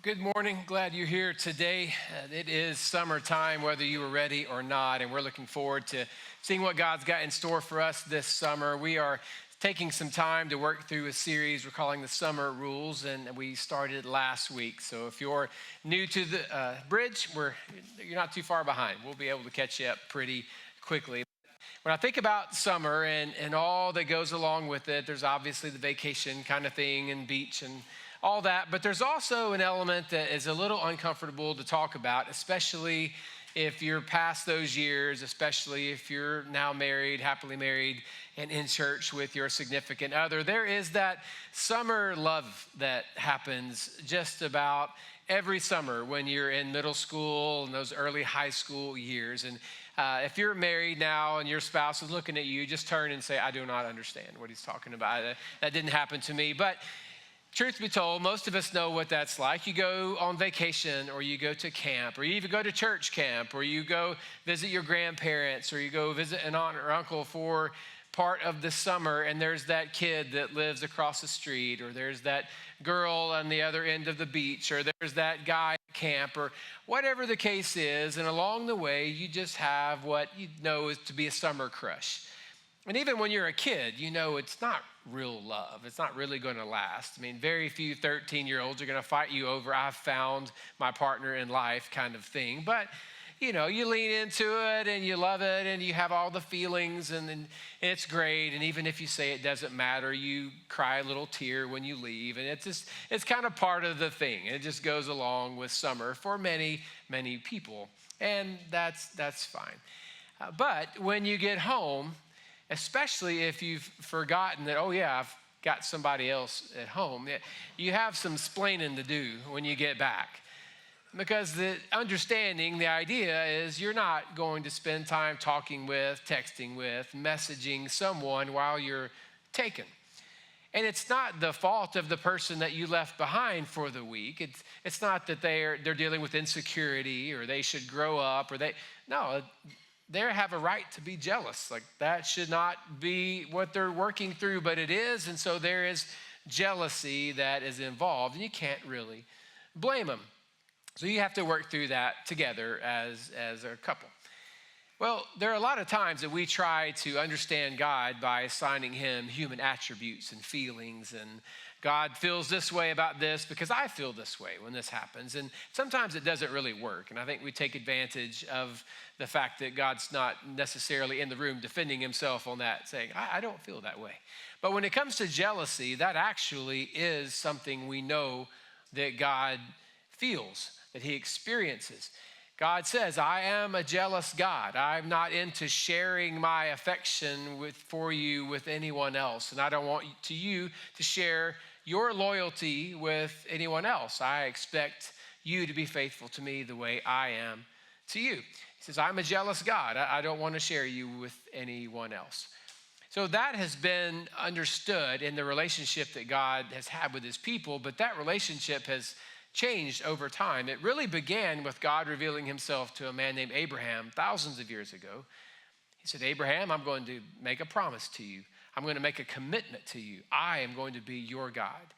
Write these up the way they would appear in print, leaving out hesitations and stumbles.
Good morning. Glad you're here today. It is summertime, whether you were ready or not, and we're looking forward to seeing what God's got in store for us this summer. We are taking some time to work through a series we're calling the Summer Rules, and we started last week. So if you're new to the bridge, you're not too far behind. We'll be able to catch you up pretty quickly. When I think about summer and all that goes along with it, there's obviously the vacation kind of thing and beach and all that, but there's also an element that is a little uncomfortable to talk about, especially if you're past those years, especially if you're now married, happily married, and in church with your significant other. There is that summer love that happens just about every summer when you're in middle school and those early high school years. And if you're married now and your spouse is looking at you, just turn and say, I do not understand what he's talking about. That didn't happen to me. But truth be told, most of us know what that's like. You go on vacation, or you go to camp, or you even go to church camp, or you go visit your grandparents, or you go visit an aunt or uncle for part of the summer, and there's that kid that lives across the street, or there's that girl on the other end of the beach, or there's that guy at camp, or whatever the case is, and along the way, you just have what you know is to be a summer crush. And even when you're a kid, you know it's not real love. It's not really going to last. I mean, very few 13-year-olds are going to fight you over, I've found my partner in life kind of thing. But, you know, you lean into it and you love it and you have all the feelings and it's great. And even if you say it doesn't matter, you cry a little tear when you leave. And it's kind of part of the thing. It just goes along with summer for many, many people. And that's fine. But when you get home, especially if you've forgotten that, oh yeah, I've got somebody else at home, you have some splaining to do when you get back. Because the idea is you're not going to spend time talking with, texting with, messaging someone while you're taken. And it's not the fault of the person that you left behind for the week. It's not that they're dealing with insecurity or they should grow up they have a right to be jealous. Like, that should not be what they're working through, but it is. And so there is jealousy that is involved, and you can't really blame them. So you have to work through that together as a couple. Well, there are a lot of times that we try to understand God by assigning him human attributes and feelings, and God feels this way about this because I feel this way when this happens. And sometimes it doesn't really work. And I think we take advantage of the fact that God's not necessarily in the room defending himself on that, saying, I don't feel that way. But when it comes to jealousy, that actually is something we know that God feels, that he experiences. God says, I am a jealous God. I'm not into sharing my affection for you with anyone else. And I don't want you to share your loyalty with anyone else. I expect you to be faithful to me the way I am to you. He says, I'm a jealous God. I don't want to share you with anyone else. So that has been understood in the relationship that God has had with his people, but that relationship has changed over time. It really began with God revealing himself to a man named Abraham thousands of years ago. He said, Abraham, I'm going to make a promise to you. I'm going to make a commitment to you. I am going to be your God.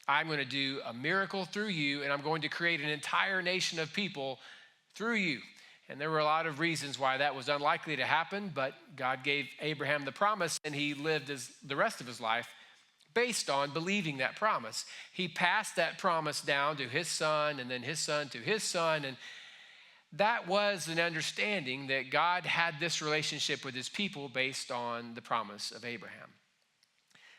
I'm going to do a miracle through you, and I'm going to create an entire nation of people through you. And there were a lot of reasons why that was unlikely to happen, but God gave Abraham the promise, and he lived the rest of his life based on believing that promise. He passed that promise down to his son, and then his son to his son, and that was an understanding that God had this relationship with his people based on the promise of Abraham.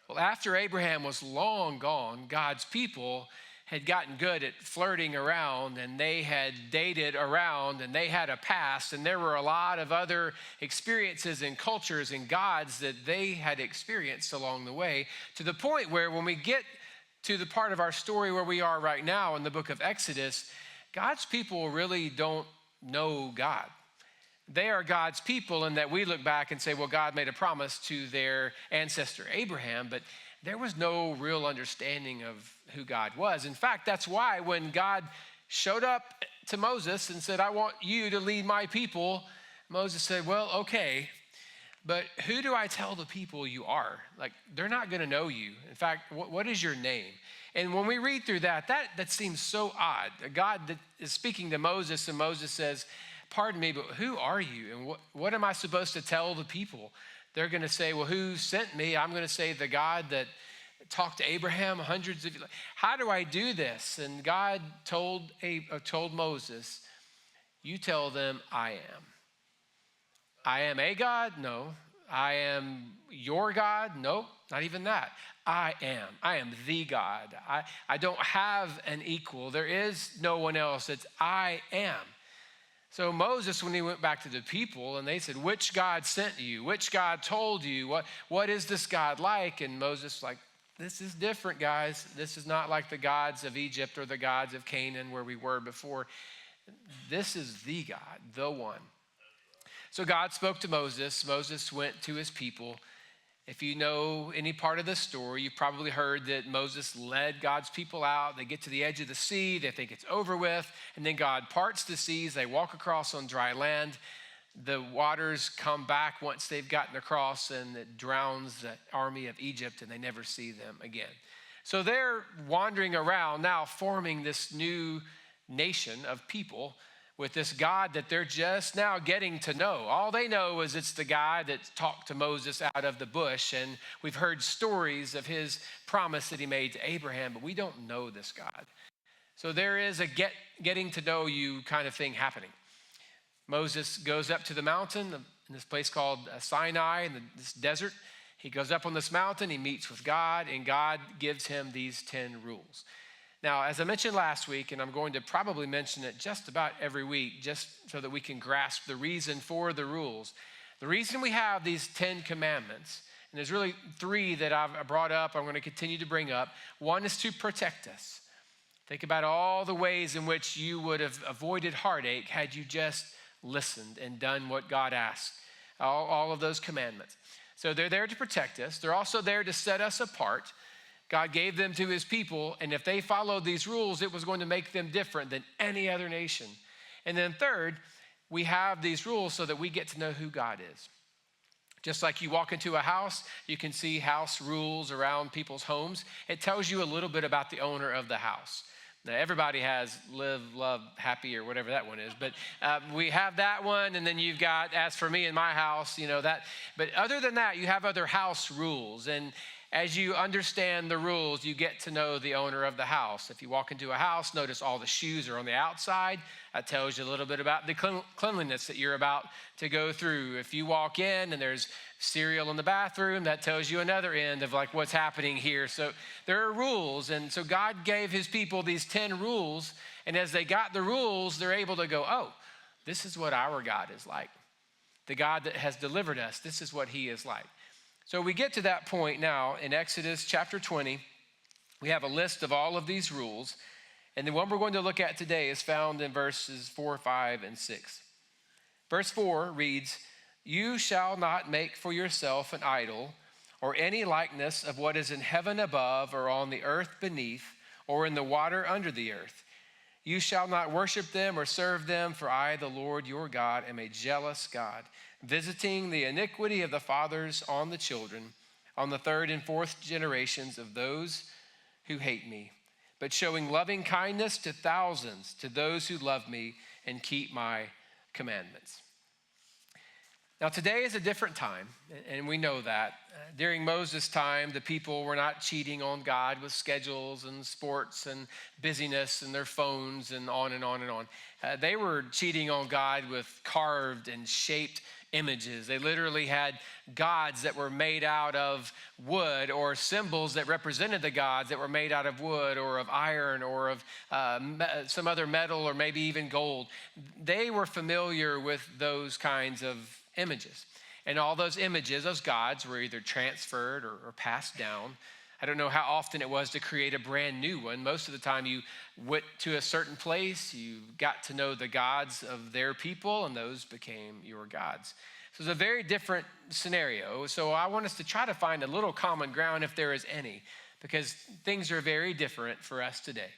Well, after Abraham was long gone, God's people had gotten good at flirting around, and they had dated around, and they had a past, and there were a lot of other experiences and cultures and gods that they had experienced along the way, to the point where when we get to the part of our story where we are right now in the book of Exodus, God's people really don't know God. They are God's people in that we look back and say, well, God made a promise to their ancestor Abraham, but there was no real understanding of who God was. In fact, that's why when God showed up to Moses and said, I want you to lead my people, Moses said, well, okay, but who do I tell the people you are? Like, they're not going to know you. In fact, what is your name? And when we read through that seems so odd. A God that is speaking to Moses, and Moses says, pardon me, but who are you? And what am I supposed to tell the people? They're going to say, well, who sent me? I'm going to say the God that talked to Abraham hundreds of years. How do I do this? And God told Moses, you tell them I am. I am a God? No. I am your God? No, not even that. I am. I am the God. I don't have an equal. There is no one else. It's I am. So Moses, when he went back to the people and they said, which God sent you? Which God told you? What is this God like? And Moses like, this is different, guys. This is not like the gods of Egypt or the gods of Canaan where we were before. This is the God, the one. So God spoke to Moses. Moses went to his people. If you know any part of the story, you've probably heard that Moses led God's people out. They get to the edge of the sea. They think it's over with. And then God parts the seas. They walk across on dry land. The waters come back once they've gotten across, and it drowns the army of Egypt, and they never see them again. So they're wandering around now, forming this new nation of people with this God that they're just now getting to know. All they know is it's the guy that talked to Moses out of the bush, and we've heard stories of his promise that he made to Abraham, but we don't know this God. So there is a getting to know you kind of thing happening. Moses goes up to the mountain in this place called Sinai in this desert. He goes up on this mountain, he meets with God, and God gives him these 10 rules. Now, as I mentioned last week, and I'm going to probably mention it just about every week, just so that we can grasp the reason for the rules. The reason we have these 10 commandments, and there's really 3 that I've brought up, I'm going to continue to bring up. One is to protect us. Think about all the ways in which you would have avoided heartache had you just listened and done what God asked. All of those commandments. So they're there to protect us. They're also there to set us apart. God gave them to his people, and if they followed these rules, it was going to make them different than any other nation. And then third, we have these rules so that we get to know who God is. Just like you walk into a house, you can see house rules around people's homes. It tells you a little bit about the owner of the house. Now, everybody has live, love, happy, or whatever that one is, but we have that one, and then you've got, as for me in my house, that. But other than that, you have other house rules, and as you understand the rules, you get to know the owner of the house. If you walk into a house, notice all the shoes are on the outside. That tells you a little bit about the cleanliness that you're about to go through. If you walk in and there's cereal in the bathroom, that tells you another end of like what's happening here. So there are rules. And so God gave his people these 10 rules. And as they got the rules, they're able to go, oh, this is what our God is like. The God that has delivered us, this is what he is like. So we get to that point now in Exodus chapter 20. We have a list of all of these rules. And the one we're going to look at today is found in verses 4, 5, and 6. Verse 4 reads, "You shall not make for yourself an idol or any likeness of what is in heaven above or on the earth beneath or in the water under the earth. You shall not worship them or serve them, for I, the Lord your God, am a jealous God, visiting the iniquity of the fathers on the children, on the 3rd and 4th generations of those who hate me, but showing loving kindness to thousands, to those who love me and keep my commandments." Now, today is a different time, and we know that. During Moses' time, the people were not cheating on God with schedules and sports and busyness and their phones and on and on and on. They were cheating on God with carved and shaped images. They literally had gods that were made out of wood, or symbols that represented the gods that were made out of wood or of iron or of some other metal or maybe even gold. They were familiar with those kinds of images. And all those images, those gods, were either transferred or passed down. I don't know how often it was to create a brand new one. Most of the time you went to a certain place, you got to know the gods of their people, and those became your gods. So it's a very different scenario. So I want us to try to find a little common ground, if there is any, because things are very different for us today.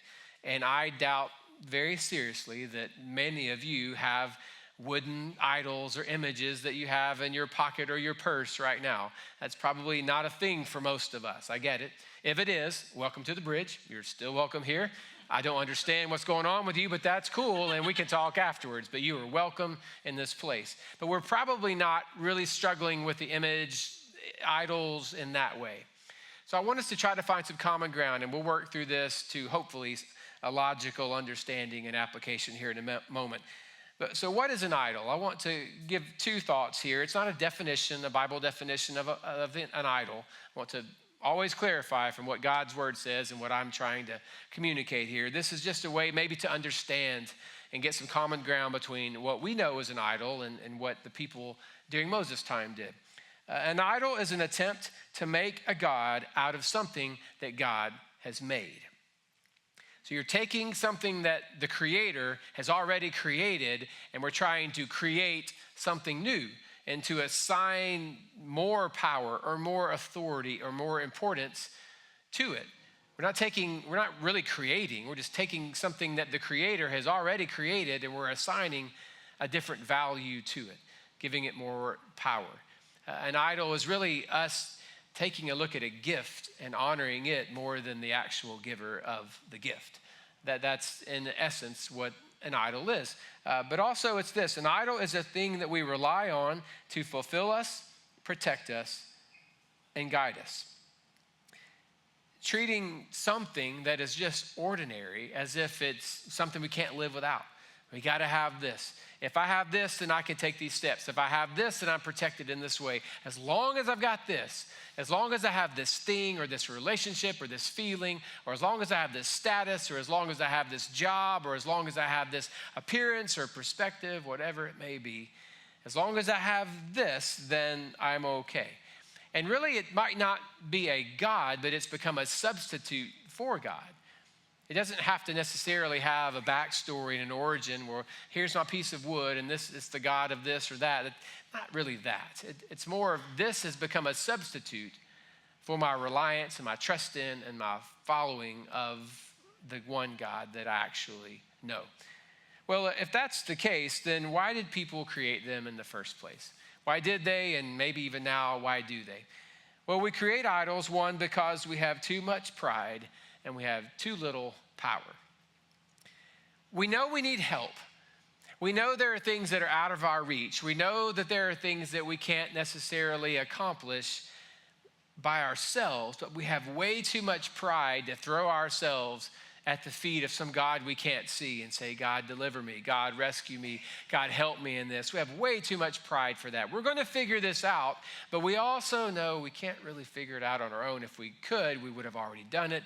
And I doubt very seriously that many of you have wooden idols or images that you have in your pocket or your purse right now. That's probably not a thing for most of us. I get it. If it is, welcome to the bridge. You're still welcome here. I don't understand what's going on with you, but that's cool, and we can talk afterwards. But you are welcome in this place. But we're probably not really struggling with the image idols in that way. So I want us to try to find some common ground, and we'll work through this to hopefully a logical understanding and application here in a moment. So what is an idol? I want to give two thoughts here. It's not a definition, a Bible definition of an idol. I want to always clarify from what God's word says and what I'm trying to communicate here. This is just a way maybe to understand and get some common ground between what we know as an idol and what the people during Moses' time did. An idol is an attempt to make a god out of something that God has made. So you're taking something that the Creator has already created, and we're trying to create something new and to assign more power or more authority or more importance to it. We're not really creating, we're just taking something that the Creator has already created, and we're assigning a different value to it, giving it more power. An idol is really us taking a look at a gift and honoring it more than the actual giver of the gift. That's in essence what an idol is. But also it's this: an idol is a thing that we rely on to fulfill us, protect us, and guide us. Treating something that is just ordinary as if it's something we can't live without. We got to have this. If I have this, then I can take these steps. If I have this, then I'm protected in this way. As long as I've got this, as long as I have this thing or this relationship or this feeling, or as long as I have this status, or as long as I have this job, or as long as I have this appearance or perspective, whatever it may be, as long as I have this, then I'm okay. And really, it might not be a God, but it's become a substitute for God. It doesn't have to necessarily have a backstory and an origin where here's my piece of wood and this is the God of this or that. It's not really that. It's more of this has become a substitute for my reliance and my trust in and my following of the one God that I actually know. Well, if that's the case, then why did people create them in the first place? Why did they? And maybe even now, why do they? Well, we create idols, one, because we have too much pride and we have too little power. We know we need help. We know there are things that are out of our reach. We know that there are things that we can't necessarily accomplish by ourselves, but we have way too much pride to throw ourselves at the feet of some God we can't see and say, God, deliver me. God, rescue me. God, help me in this. We have way too much pride for that. We're going to figure this out, but we also know we can't really figure it out on our own. If we could, we would have already done it.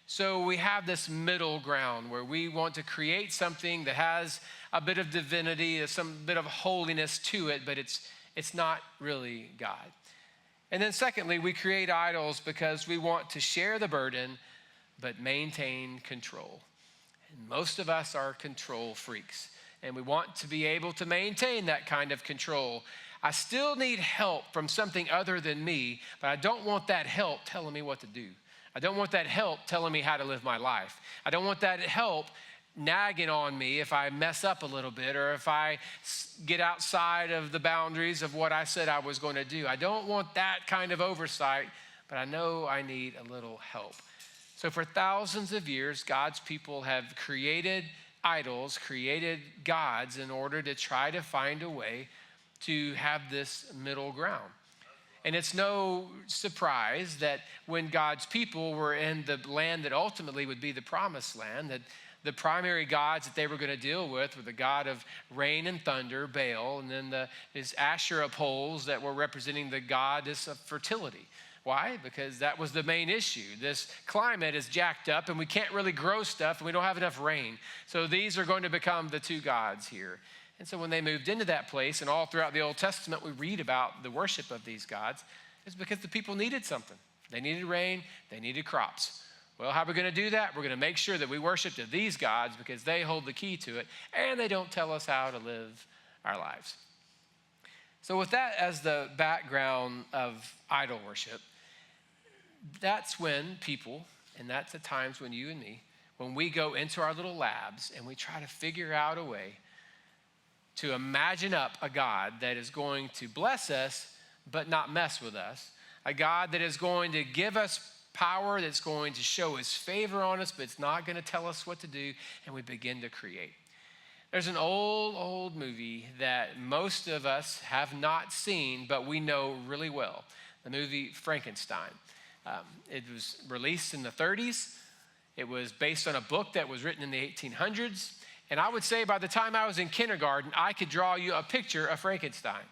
So we have this middle ground where we want to create something that has a bit of divinity, some bit of holiness to it, but it's not really God. And then secondly, we create idols because we want to share the burden, but maintain control. And most of us are control freaks, and we want to be able to maintain that kind of control. I still need help from something other than me, but I don't want that help telling me what to do. I don't want that help telling me how to live my life. I don't want that help nagging on me if I mess up a little bit or if I get outside of the boundaries of what I said I was going to do. I don't want that kind of oversight, but I know I need a little help. So for thousands of years, God's people have created idols, created gods in order to try to find a way to have this middle ground. And it's no surprise that when God's people were in the land that ultimately would be the promised land, that the primary gods that they were going to deal with were the god of rain and thunder, Baal, and then his Asherah poles that were representing the goddess of fertility. Why? Because that was the main issue. This climate is jacked up and we can't really grow stuff and we don't have enough rain. So these are going to become the two gods here. And so when they moved into that place, and all throughout the Old Testament, we read about the worship of these gods, it's because the people needed something. They needed rain, they needed crops. Well, how are we going to do that? We're going to make sure that we worship to these gods because they hold the key to it, and they don't tell us how to live our lives. So with that as the background of idol worship, that's when people, and that's the times when you and me, when we go into our little labs and we try to figure out a way to imagine up a God that is going to bless us but not mess with us, a God that is going to give us power, that's going to show his favor on us, but it's not going to tell us what to do, and we begin to create. There's an old movie that most of us have not seen, but we know really well, the movie Frankenstein. It was released in the 30s. It was based on a book that was written in the 1800s. And I would say by the time I was in kindergarten, I could draw you a picture of Frankenstein.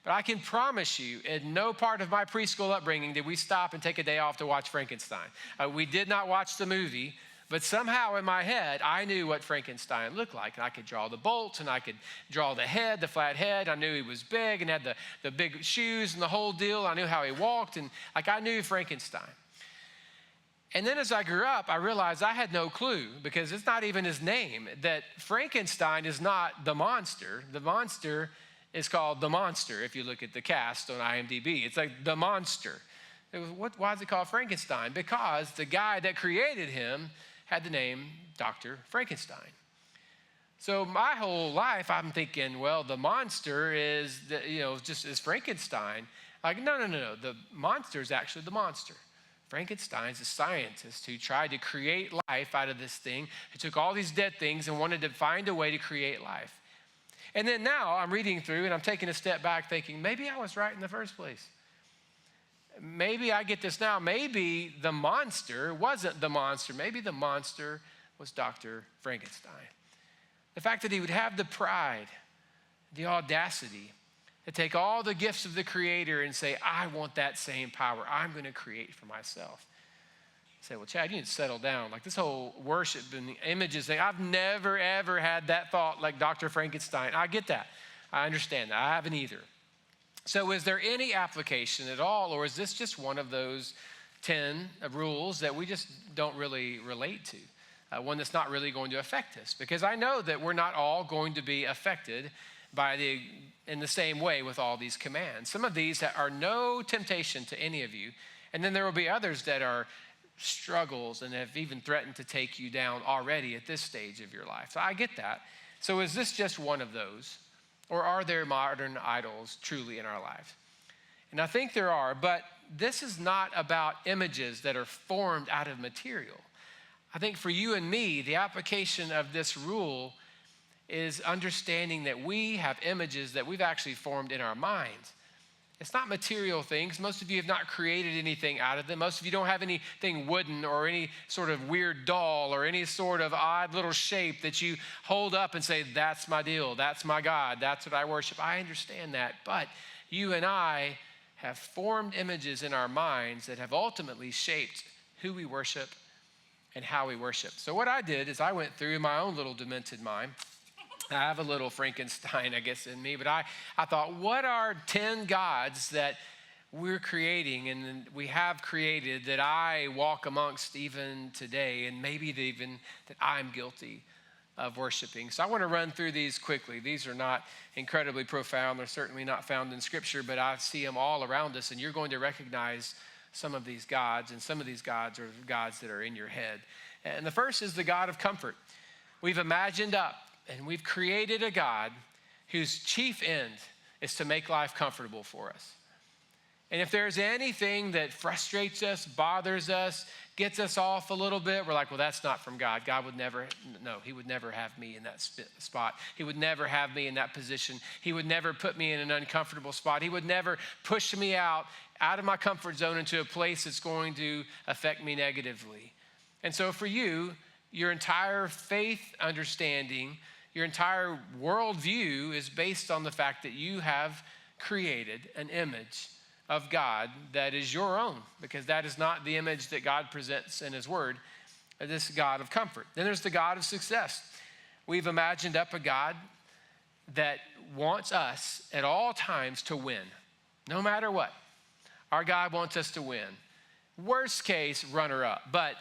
But I can promise you, in no part of my preschool upbringing did we stop and take a day off to watch Frankenstein. We did not watch the movie, but somehow in my head, I knew what Frankenstein looked like. And I could draw the bolts, and I could draw the head, the flat head. I knew he was big and had the big shoes and the whole deal. I knew how he walked, and I knew Frankenstein. And then as I grew up, I realized I had no clue, because it's not even his name, that Frankenstein is not the monster. The monster is called The Monster if you look at the cast on IMDb. It's like The Monster. Why is it called Frankenstein? Because the guy that created him had the name Dr. Frankenstein. So my whole life I'm thinking, well, the monster is, just is Frankenstein. Like, no. The monster is actually the monster. Frankenstein's a scientist who tried to create life out of this thing, who took all these dead things and wanted to find a way to create life. And then now I'm reading through and I'm taking a step back thinking, maybe I was right in the first place. Maybe I get this now. Maybe the monster wasn't the monster. Maybe the monster was Dr. Frankenstein. The fact that he would have the pride, the audacity to take all the gifts of the Creator and say, I want that same power. I'm going to create for myself. I say, well, Chad, you need to settle down. Like this whole worship and the images thing, I've never, ever had that thought like Dr. Frankenstein. I get that. I understand that. I haven't either. So is there any application at all, or is this just one of those 10 rules that we just don't really relate to? One that's not really going to affect us? Because I know that we're not all going to be affected in the same way with all these commands. Some of these are no temptation to any of you, and then there will be others that are struggles and have even threatened to take you down already at this stage of your life. So I get that. So is this just one of those, or are there modern idols truly in our lives? And I think there are, but this is not about images that are formed out of material. I think for you and me, the application of this rule is understanding that we have images that we've actually formed in our minds. It's not material things. Most of you have not created anything out of them. Most of you don't have anything wooden or any sort of weird doll or any sort of odd little shape that you hold up and say, that's my deal, that's my God, that's what I worship. I understand that, but you and I have formed images in our minds that have ultimately shaped who we worship and how we worship. So what I did is I went through my own little demented mind. I have a little Frankenstein, I guess, in me, but I thought, what are 10 gods that we're creating and we have created that I walk amongst even today, and maybe even that I'm guilty of worshiping? So I want to run through these quickly. These are not incredibly profound. They're certainly not found in Scripture, but I see them all around us, and you're going to recognize some of these gods, and some of these gods are gods that are in your head. And the first is the God of comfort. We've imagined up and we've created a God whose chief end is to make life comfortable for us. And if there's anything that frustrates us, bothers us, gets us off a little bit, we're like, well, that's not from God. God would never, no, he would never have me in that spot. He would never have me in that position. He would never put me in an uncomfortable spot. He would never push me out of my comfort zone into a place that's going to affect me negatively. And so for you, your entire faith understanding, your entire worldview is based on the fact that you have created an image of God that is your own, because that is not the image that God presents in his word, this God of comfort. Then there's the God of success. We've imagined up a God that wants us at all times to win, no matter what. Our God wants us to win. Worst case, runner up, but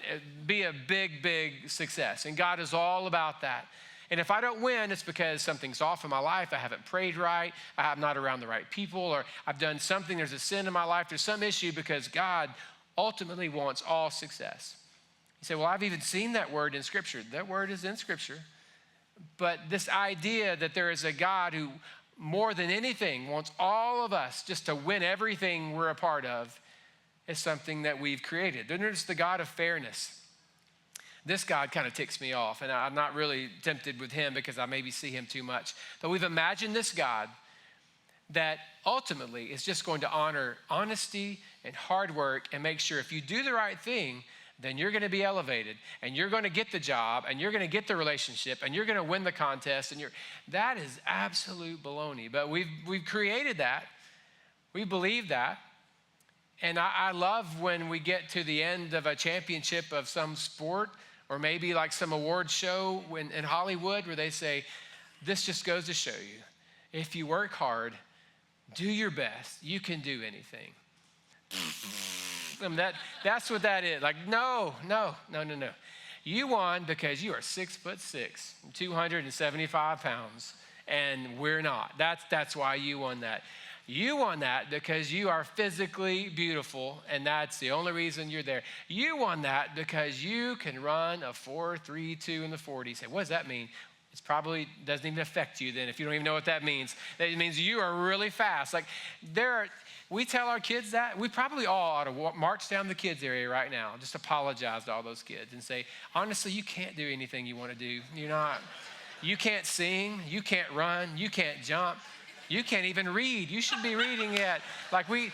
be a big, big success. And God is all about that. And if I don't win, it's because something's off in my life. I haven't prayed right. I'm not around the right people, or I've done something. There's a sin in my life. There's some issue, because God ultimately wants all success. You say, well, I've even seen that word in Scripture. That word is in Scripture. But this idea that there is a God who, more than anything, wants all of us just to win everything we're a part of is something that we've created. Then there's the God of fairness. This God kind of ticks me off, and I'm not really tempted with him because I maybe see him too much. But we've imagined this God that ultimately is just going to honor honesty and hard work and make sure if you do the right thing, then you're going to be elevated and you're going to get the job and you're going to get the relationship and you're going to win the contest. And that is absolute baloney. But we've created that. We believe that. And I love when we get to the end of a championship of some sport or maybe like some award show in Hollywood where they say, this just goes to show you, if you work hard, do your best, you can do anything. I mean, that's what that is. Like, no. You won because you are 6'6", 275 pounds, and we're not. That's why you won that. You won that because you are physically beautiful, and that's the only reason you're there. You won that because you can run a 4.32 in the 40. You say, what does that mean? It probably doesn't even affect you then if you don't even know what that means. That means you are really fast. Like we tell our kids that. We probably all ought to march down the kids area right now, just apologize to all those kids and say, honestly, you can't do anything you want to do. You can't sing, you can't run, you can't jump. You can't even read. You should be reading it. Like we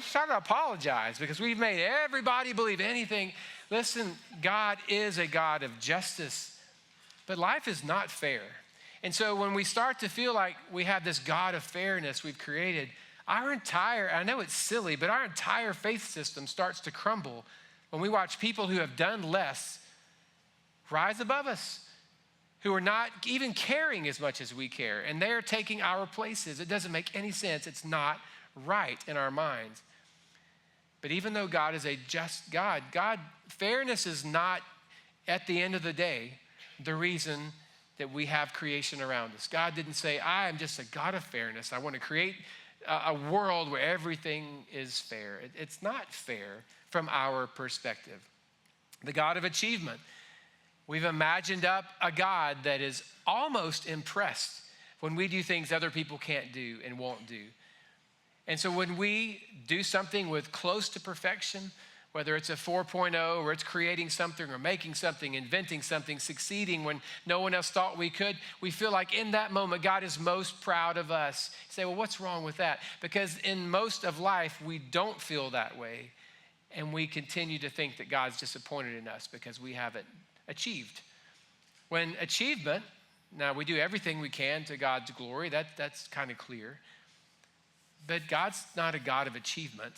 try to apologize because we've made everybody believe anything. Listen, God is a God of justice, but life is not fair. And so when we start to feel like we have this God of fairness we've created, I know it's silly, but our entire faith system starts to crumble when we watch people who have done less rise above us, who are not even caring as much as we care, and they're taking our places. It doesn't make any sense. It's not right in our minds. But even though God is a just God, fairness is not, at the end of the day, the reason that we have creation around us. God didn't say, I am just a God of fairness. I want to create a world where everything is fair. It's not fair from our perspective. The God of achievement. We've imagined up a God that is almost impressed when we do things other people can't do and won't do. And so when we do something with close to perfection, whether it's a 4.0 or it's creating something or making something, inventing something, succeeding when no one else thought we could, we feel like in that moment, God is most proud of us. You say, well, what's wrong with that? Because in most of life, we don't feel that way. And we continue to think that God's disappointed in us because we haven't achieved. When achievement, now we do everything we can to God's glory, that's kind of clear. But God's not a God of achievement.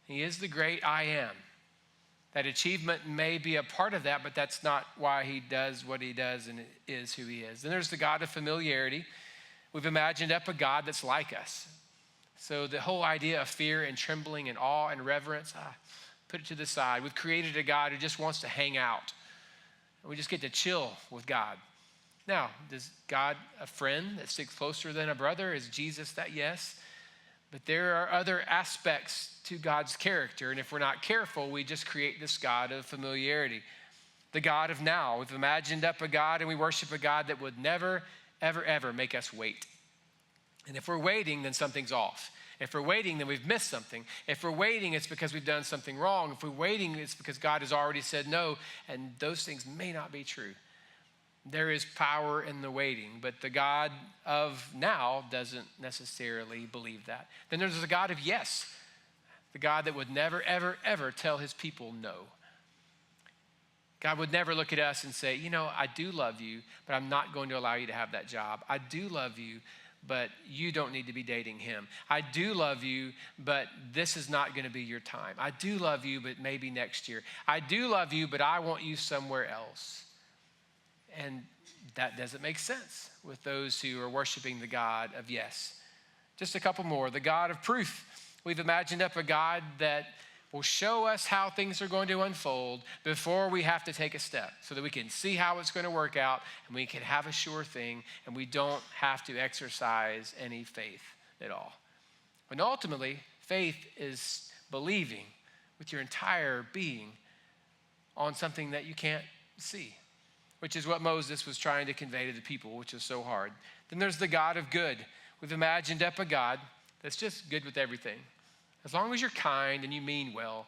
He is the great I am. That achievement may be a part of that, but that's not why he does what he does and is who he is. Then there's the God of familiarity. We've imagined up a God that's like us. So the whole idea of fear and trembling and awe and reverence, put it to the side. We've created a God who just wants to hang out. We just get to chill with God. Now, is God a friend that sticks closer than a brother? Is Jesus that? Yes. But there are other aspects to God's character, and if we're not careful, we just create this God of familiarity. The God of now. We've imagined up a God and we worship a God that would never, ever, ever make us wait. And if we're waiting, then something's off. If we're waiting, then we've missed something. If we're waiting, it's because we've done something wrong. If we're waiting, it's because God has already said no, and those things may not be true. There is power in the waiting, but the God of now doesn't necessarily believe that. Then there's the God of yes, the God that would never, ever, ever tell his people no. God would never look at us and say, I do love you, but I'm not going to allow you to have that job. I do love you, but you don't need to be dating him. I do love you, but this is not going to be your time. I do love you, but maybe next year. I do love you, but I want you somewhere else. And that doesn't make sense with those who are worshiping the God of yes. Just a couple more. The God of proof. We've imagined up a God that will show us how things are going to unfold before we have to take a step so that we can see how it's going to work out and we can have a sure thing and we don't have to exercise any faith at all. But ultimately, faith is believing with your entire being on something that you can't see. which is what Moses was trying to convey to the people, which is so hard. Then there's the God of good. We've imagined up a God that's just good with everything. As long as you're kind and you mean well,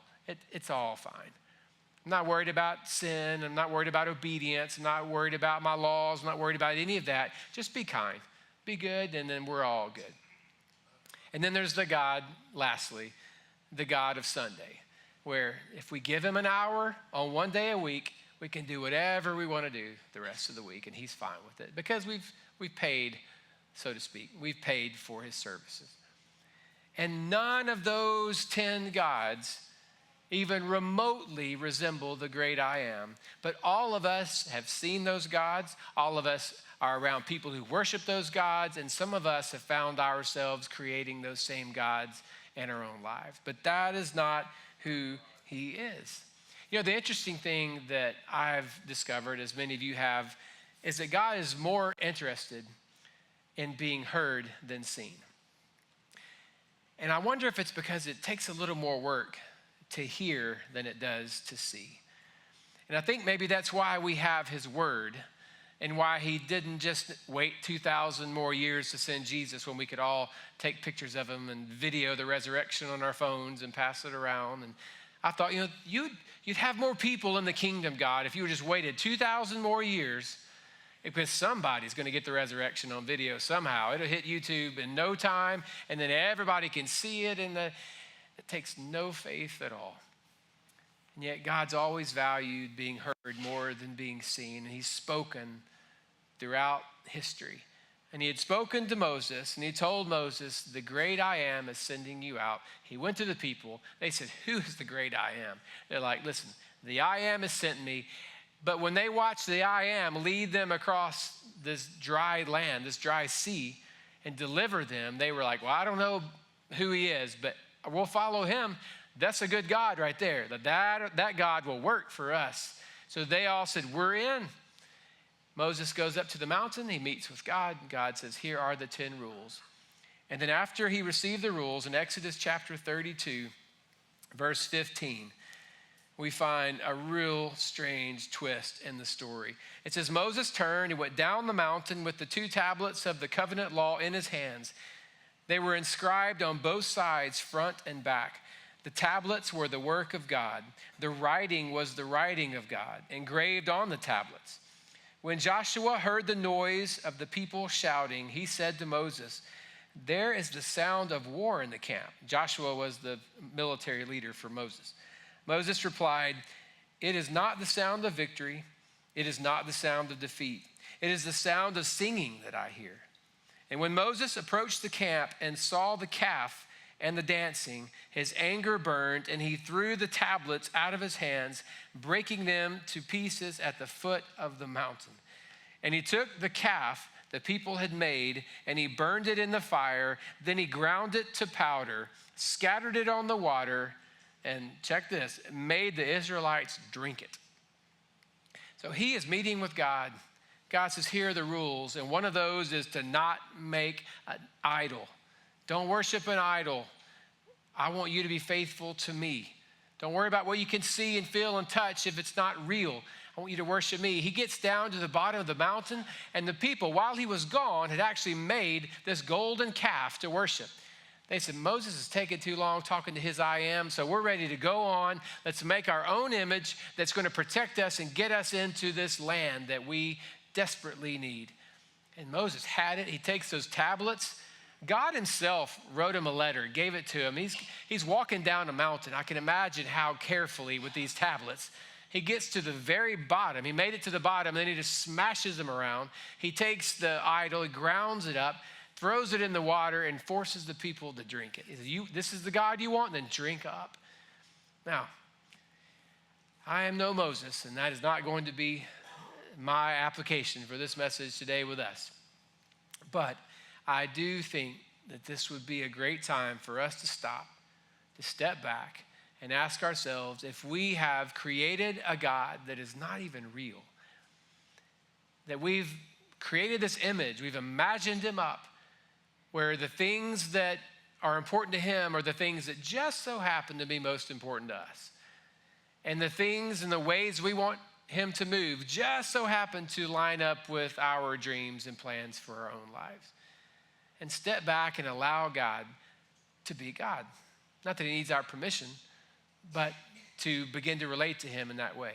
it's all fine. I'm not worried about sin. I'm not worried about obedience. I'm not worried about my laws. I'm not worried about any of that. Just be kind, be good, and then we're all good. And then there's the God, lastly, the God of Sunday, where if we give him an hour on one day a week, we can do whatever we want to do the rest of the week, and he's fine with it because we've paid, so to speak. We've paid for his services. And none of those 10 gods even remotely resemble the great I am. But all of us have seen those gods. All of us are around people who worship those gods, and some of us have found ourselves creating those same gods in our own lives. But that is not who he is. You know, the interesting thing that I've discovered, as many of you have, is that God is more interested in being heard than seen. And I wonder if it's because it takes a little more work to hear than it does to see. And I think maybe that's why we have his word and why he didn't just wait 2,000 more years to send Jesus when we could all take pictures of him and video the resurrection on our phones and pass it around. And I thought, you know, you'd have more people in the kingdom, God, if you would just waited 2,000 more years, because somebody's going to get the resurrection on video somehow. It'll hit YouTube in no time, and then everybody can see it, and it takes no faith at all. And yet God's always valued being heard more than being seen, and he's spoken throughout history. And he had spoken to Moses, and he told Moses, the great I am is sending you out. He went to the people. They said, who is the great I am? They're like, listen, the I am has sent me. But when they watched the I am lead them across this dry land, this dry sea, and deliver them, they were like, well, I don't know who he is, but we'll follow him. That's a good God right there. That God will work for us. So they all said, we're in. Moses goes up to the mountain. He meets with God. God says, here are the 10 rules. And then after he received the rules, in Exodus chapter 32, verse 15, we find a real strange twist in the story. It says, Moses turned and went down the mountain with the 2 tablets of the covenant law in his hands. They were inscribed on both sides, front and back. The tablets were the work of God. The writing was the writing of God, engraved on the tablets. When Joshua heard the noise of the people shouting, he said to Moses, there is the sound of war in the camp. Joshua was the military leader for Moses. Moses replied, it is not the sound of victory. It is not the sound of defeat. It is the sound of singing that I hear. And when Moses approached the camp and saw the calf and the dancing, his anger burned, and he threw the tablets out of his hands, breaking them to pieces at the foot of the mountain. And he took the calf the people had made, and he burned it in the fire. Then he ground it to powder, scattered it on the water, and check this, made the Israelites drink it. So he is meeting with God. God says, here are the rules, and one of those is to not make an idol. Don't worship an idol. I want you to be faithful to me. Don't worry about what you can see and feel and touch if it's not real. I want you to worship me. He gets down to the bottom of the mountain, and the people, while he was gone, had actually made this golden calf to worship. They said, Moses is taking too long talking to his I am, so we're ready to go on. Let's make our own image that's going to protect us and get us into this land that we desperately need. And Moses had it. He takes those tablets. God himself wrote him a letter, gave it to him. He's walking down a mountain. I can imagine how carefully with these tablets. He gets to the very bottom. He made it to the bottom, and then he just smashes them around. He takes the idol, he grounds it up, throws it in the water, and forces the people to drink it. He says, this is the God you want? Then drink up. Now, I am no Moses, and that is not going to be my application for this message today with us. But I do think that this would be a great time for us to stop, to step back, and ask ourselves if we have created a God that is not even real, that we've created this image, we've imagined him up, where the things that are important to him are the things that just so happen to be most important to us. And the things and the ways we want him to move just so happened to line up with our dreams and plans for our own lives. And step back and allow God to be God. Not that he needs our permission, but to begin to relate to him in that way.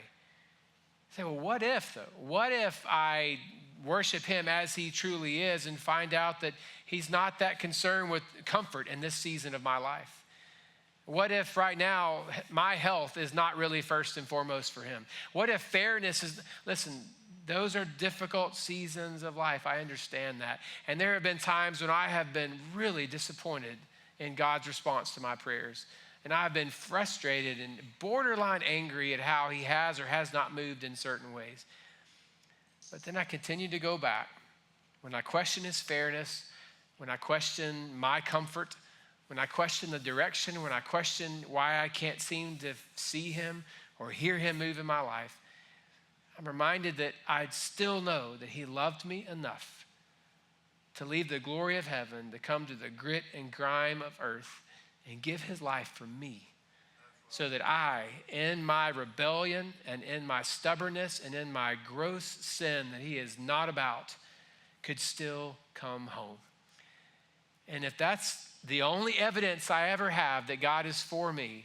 Say, well, what if though? What if I worship him as he truly is and find out that he's not that concerned with comfort in this season of my life? What if right now my health is not really first and foremost for him? What if fairness is, listen, those are difficult seasons of life. I understand that. And there have been times when I have been really disappointed in God's response to my prayers. And I've been frustrated and borderline angry at how he has or has not moved in certain ways. But then I continue to go back. When I question his fairness, when I question my comfort, when I question the direction, when I question why I can't seem to see him or hear him move in my life, I'm reminded that I still know that he loved me enough to leave the glory of heaven, to come to the grit and grime of earth and give his life for me, so that I, in my rebellion and in my stubbornness and in my gross sin that he is not about, could still come home. And if that's the only evidence I ever have that God is for me,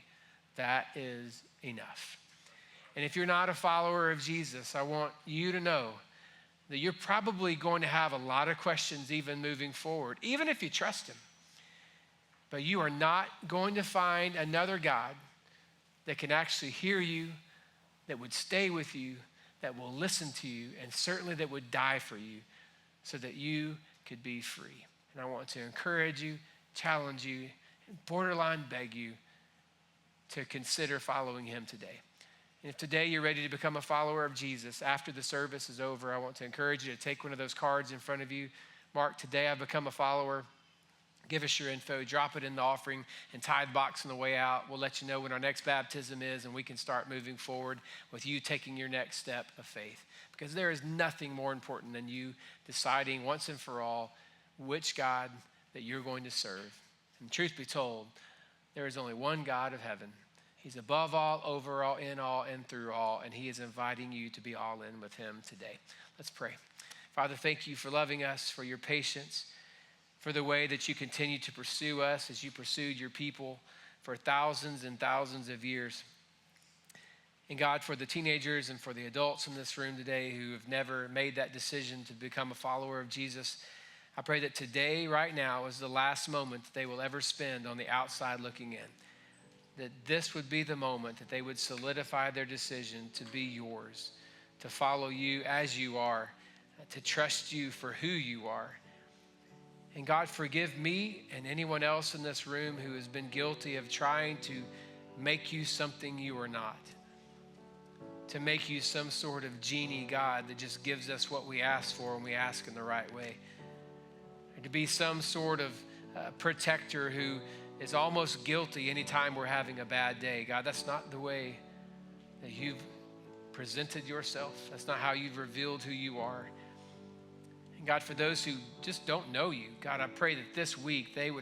that is enough. And if you're not a follower of Jesus, I want you to know that you're probably going to have a lot of questions even moving forward, even if you trust him. But you are not going to find another God that can actually hear you, that would stay with you, that will listen to you, and certainly that would die for you so that you could be free. And I want to encourage you, challenge you, and borderline beg you to consider following him today. And if today you're ready to become a follower of Jesus, after the service is over, I want to encourage you to take one of those cards in front of you. Mark, today I've become a follower. Give us your info, drop it in the offering and tithe box on the way out. We'll let you know when our next baptism is, and we can start moving forward with you taking your next step of faith. Because there is nothing more important than you deciding once and for all which God that you're going to serve. And truth be told, there is only one God of heaven. He's above all, over all, in all, and through all, and he is inviting you to be all in with him today. Let's pray. Father, thank you for loving us, for your patience, for the way that you continue to pursue us as you pursued your people for thousands and thousands of years. And God, for the teenagers and for the adults in this room today who have never made that decision to become a follower of Jesus, I pray that today, right now, is the last moment that they will ever spend on the outside looking in. That this would be the moment that they would solidify their decision to be yours, to follow you as you are, to trust you for who you are. And God, forgive me and anyone else in this room who has been guilty of trying to make you something you are not, to make you some sort of genie God that just gives us what we ask for when we ask in the right way, or to be some sort of protector who is almost guilty anytime we're having a bad day. God, that's not the way that you've presented yourself. That's not how you've revealed who you are. And God, for those who just don't know you, God, I pray that this week they would